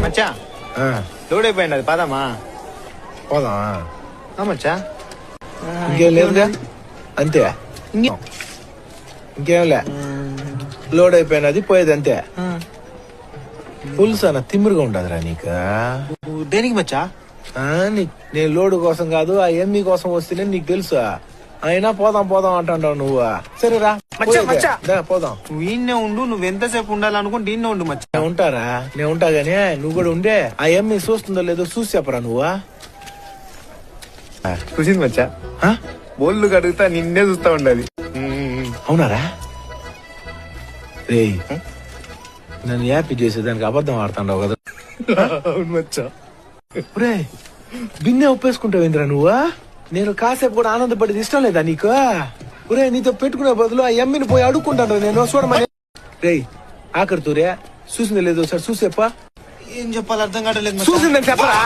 మచ్చా load అయిపోయింది అది పదమ్మా. పోదామా మచ్చా ఇంకేం లేదుగా అంతే ఇంకేంలే లోడ్ అయిపోయినది పోయేది అంతే. పులుసు అన్న తిమ్మిరిగా ఉండదురా నీకు. దేనికి మచ్చా? నేను లోడు కోసం కాదు ఆ ఎమ్మి కోసం వస్తేనే నీకు తెలుసు. అయినా పోదాం పోదాం అంటావు నువ్వు. సరేరా పోదాం. నువ్వు ఈయన్నే ఉండు. నువ్వు ఎంతసేపు ఉండాలనుకుంటే ఈయన్నే ఉండు మచ్చా. నేను ఉంటారా? నేను ఉంటా గానీ నువ్వు కూడా ఉండే. ఆ ఎమ్మి చూస్తుందో లేదో చూసి చెప్పరా నువ్వు. చూసింది మచ్చా. బోళ్ళు కడుగుతా నిన్నే చూస్తా ఉండదు. అవునారా? రే నన్ను హ్యాపీ చేసేదానికి అబద్ధం ఆడుతాండవు కదా. అవును మచ్చా. రే బిన్నే ఒప్పేసుకుంటావేంద్రా నువ్వు? నేను కాసేపు కూడా ఆనందపడేది ఇష్టం లేదా నీకు? ఒరే నీతో పెట్టుకునే బదులు ఆ ఎమ్మిని పోయి అడుక్కుంటాను నేను. చూడమని రే ఆఖరితో రే చూసింది లేదు సార్ చూసేప్ప. ఏం చెప్పాలి అర్థం కావట్లేదు. చూసిందని చెప్పరా?